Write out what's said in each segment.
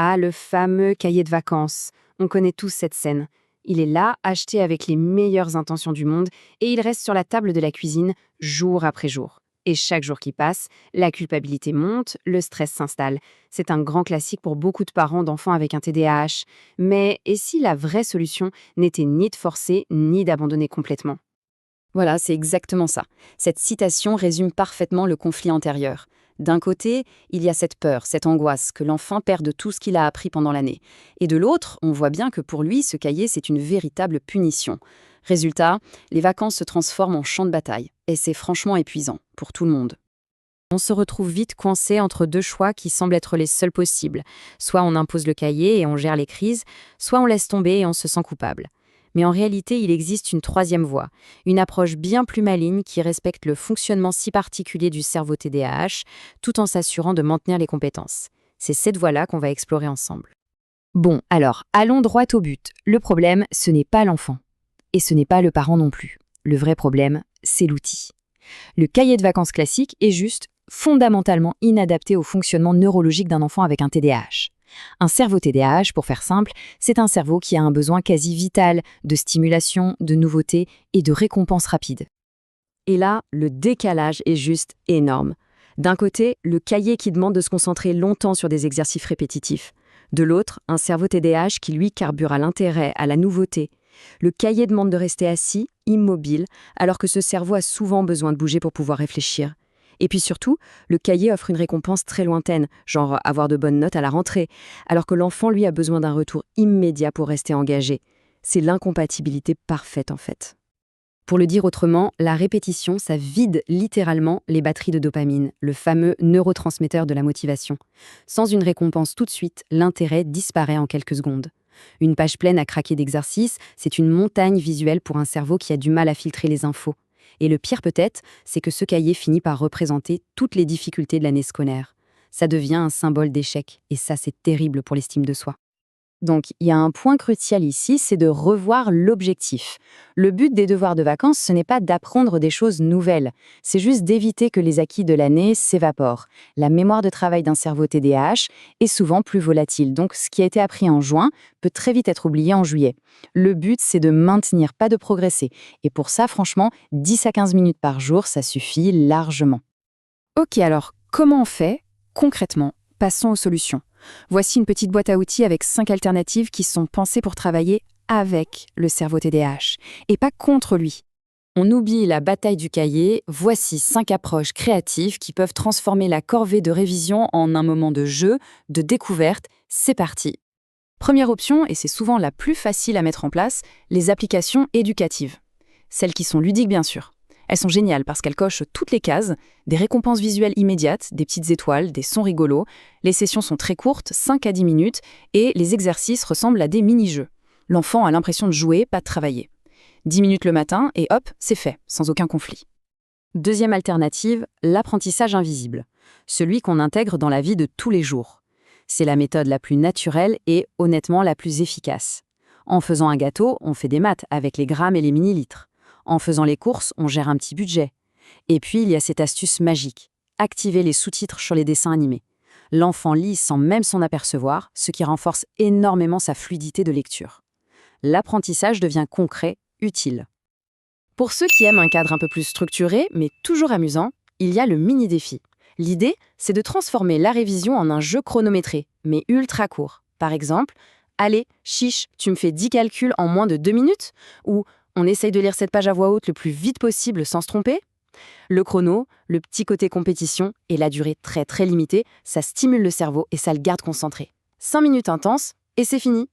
Ah, le fameux cahier de vacances. On connaît tous cette scène. Il est là, acheté avec les meilleures intentions du monde, et il reste sur la table de la cuisine jour après jour. Et chaque jour qui passe, la culpabilité monte, le stress s'installe. C'est un grand classique pour beaucoup de parents d'enfants avec un TDAH. Mais et si la vraie solution n'était ni de forcer, ni d'abandonner complètement? Voilà, c'est exactement ça. Cette citation résume parfaitement le conflit antérieur. D'un côté, il y a cette peur, cette angoisse que l'enfant perde tout ce qu'il a appris pendant l'année. Et de l'autre, on voit bien que pour lui, ce cahier, c'est une véritable punition. Résultat, les vacances se transforment en champ de bataille. Et c'est franchement épuisant, pour tout le monde. On se retrouve vite coincé entre deux choix qui semblent être les seuls possibles. Soit on impose le cahier et on gère les crises, soit on laisse tomber et on se sent coupable. Mais en réalité, il existe une troisième voie, une approche bien plus maligne qui respecte le fonctionnement si particulier du cerveau TDAH, tout en s'assurant de maintenir les compétences. C'est cette voie-là qu'on va explorer ensemble. Bon, alors, allons droit au but. Le problème, ce n'est pas l'enfant. Et ce n'est pas le parent non plus. Le vrai problème, c'est l'outil. Le cahier de vacances classique est juste fondamentalement inadapté au fonctionnement neurologique d'un enfant avec un TDAH. Un cerveau TDAH, pour faire simple, c'est un cerveau qui a un besoin quasi vital de stimulation, de nouveauté et de récompense rapide. Et là, le décalage est juste énorme. D'un côté, le cahier qui demande de se concentrer longtemps sur des exercices répétitifs. De l'autre, un cerveau TDAH qui, lui, carbure à l'intérêt, à la nouveauté. Le cahier demande de rester assis, immobile, alors que ce cerveau a souvent besoin de bouger pour pouvoir réfléchir. Et puis surtout, le cahier offre une récompense très lointaine, genre avoir de bonnes notes à la rentrée, alors que l'enfant, lui, a besoin d'un retour immédiat pour rester engagé. C'est l'incompatibilité parfaite, en fait. Pour le dire autrement, la répétition, ça vide littéralement les batteries de dopamine, le fameux neurotransmetteur de la motivation. Sans une récompense tout de suite, l'intérêt disparaît en quelques secondes. Une page pleine à craquer d'exercices, c'est une montagne visuelle pour un cerveau qui a du mal à filtrer les infos. Et le pire peut-être, c'est que ce cahier finit par représenter toutes les difficultés de l'année scolaire. Ça devient un symbole d'échec, et ça c'est terrible pour l'estime de soi. Donc, il y a un point crucial ici, c'est de revoir l'objectif. Le but des devoirs de vacances, ce n'est pas d'apprendre des choses nouvelles, c'est juste d'éviter que les acquis de l'année s'évaporent. La mémoire de travail d'un cerveau TDAH est souvent plus volatile, donc ce qui a été appris en juin peut très vite être oublié en juillet. Le but, c'est de maintenir, pas de progresser. Et pour ça, franchement, 10 à 15 minutes par jour, ça suffit largement. Ok, alors, comment on fait concrètement? Passons aux solutions. Voici une petite boîte à outils avec 5 alternatives qui sont pensées pour travailler avec le cerveau TDAH et pas contre lui. On oublie la bataille du cahier, voici 5 approches créatives qui peuvent transformer la corvée de révision en un moment de jeu, de découverte. C'est parti. Première option, et c'est souvent la plus facile à mettre en place, les applications éducatives. Celles qui sont ludiques bien sûr. Elles sont géniales parce qu'elles cochent toutes les cases, des récompenses visuelles immédiates, des petites étoiles, des sons rigolos. Les sessions sont très courtes, 5 à 10 minutes, et les exercices ressemblent à des mini-jeux. L'enfant a l'impression de jouer, pas de travailler. 10 minutes le matin, et hop, c'est fait, sans aucun conflit. Deuxième alternative, l'apprentissage invisible. Celui qu'on intègre dans la vie de tous les jours. C'est la méthode la plus naturelle et, honnêtement, la plus efficace. En faisant un gâteau, on fait des maths avec les grammes et les millilitres. En faisant les courses, on gère un petit budget. Et puis, il y a cette astuce magique. Activer les sous-titres sur les dessins animés. L'enfant lit sans même s'en apercevoir, ce qui renforce énormément sa fluidité de lecture. L'apprentissage devient concret, utile. Pour ceux qui aiment un cadre un peu plus structuré, mais toujours amusant, il y a le mini-défi. L'idée, c'est de transformer la révision en un jeu chronométré, mais ultra court. Par exemple, « Allez, chiche, tu me fais 10 calculs en moins de 2 minutes » ou on essaye de lire cette page à voix haute le plus vite possible sans se tromper. Le chrono, le petit côté compétition et la durée très très limitée, ça stimule le cerveau et ça le garde concentré. 5 minutes intenses et c'est fini.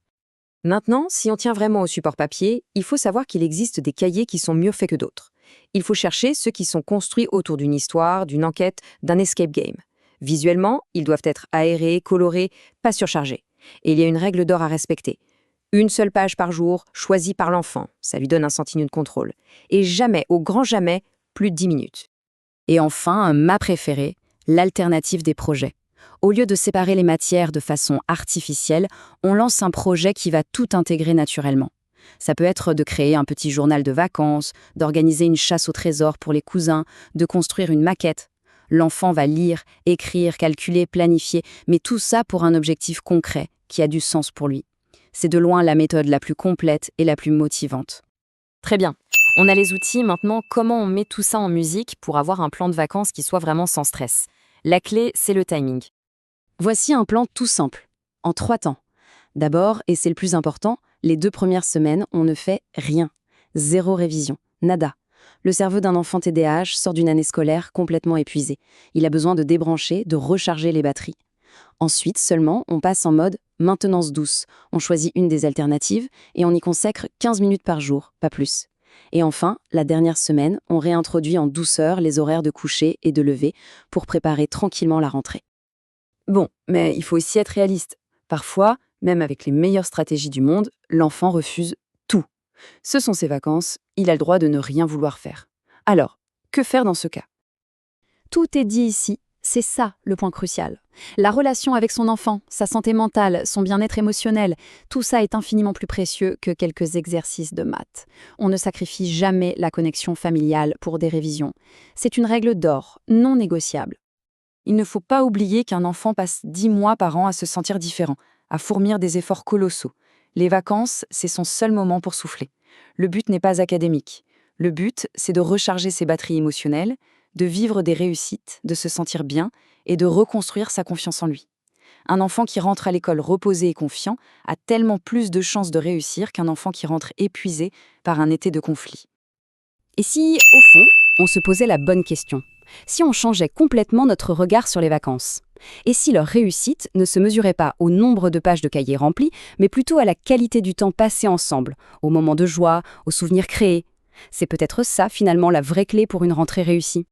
Maintenant, si on tient vraiment au support papier, il faut savoir qu'il existe des cahiers qui sont mieux faits que d'autres. Il faut chercher ceux qui sont construits autour d'une histoire, d'une enquête, d'un escape game. Visuellement, ils doivent être aérés, colorés, pas surchargés. Et il y a une règle d'or à respecter. Une seule page par jour, choisie par l'enfant. Ça lui donne un sentiment de contrôle. Et jamais, au grand jamais, plus de 10 minutes. Et enfin, ma préférée, l'alternative des projets. Au lieu de séparer les matières de façon artificielle, on lance un projet qui va tout intégrer naturellement. Ça peut être de créer un petit journal de vacances, d'organiser une chasse au trésor pour les cousins, de construire une maquette. L'enfant va lire, écrire, calculer, planifier, mais tout ça pour un objectif concret, qui a du sens pour lui. C'est de loin la méthode la plus complète et la plus motivante. Très bien. On a les outils, maintenant comment on met tout ça en musique pour avoir un plan de vacances qui soit vraiment sans stress? La clé, c'est le timing. Voici un plan tout simple, en 3 temps. D'abord, et c'est le plus important, les 2 premières semaines, on ne fait rien. 0 révision, nada. Le cerveau d'un enfant TDAH sort d'une année scolaire complètement épuisé. Il a besoin de débrancher, de recharger les batteries. Ensuite, seulement, on passe en mode maintenance douce. On choisit une des alternatives et on y consacre 15 minutes par jour, pas plus. Et enfin, la dernière semaine, on réintroduit en douceur les horaires de coucher et de lever pour préparer tranquillement la rentrée. Bon, mais il faut aussi être réaliste. Parfois, même avec les meilleures stratégies du monde, l'enfant refuse tout. Ce sont ses vacances, il a le droit de ne rien vouloir faire. Alors, que faire dans ce cas? Tout est dit ici, c'est ça le point crucial. La relation avec son enfant, sa santé mentale, son bien-être émotionnel, tout ça est infiniment plus précieux que quelques exercices de maths. On ne sacrifie jamais la connexion familiale pour des révisions. C'est une règle d'or, non négociable. Il ne faut pas oublier qu'un enfant passe 10 mois par an à se sentir différent, à fournir des efforts colossaux. Les vacances, c'est son seul moment pour souffler. Le but n'est pas académique. Le but, c'est de recharger ses batteries émotionnelles, de vivre des réussites, de se sentir bien et de reconstruire sa confiance en lui. Un enfant qui rentre à l'école reposé et confiant a tellement plus de chances de réussir qu'un enfant qui rentre épuisé par un été de conflit. Et si, au fond, on se posait la bonne question? Si on changeait complètement notre regard sur les vacances? Et si leur réussite ne se mesurait pas au nombre de pages de cahiers remplies, mais plutôt à la qualité du temps passé ensemble, aux moments de joie, aux souvenirs créés? C'est peut-être ça, finalement, la vraie clé pour une rentrée réussie.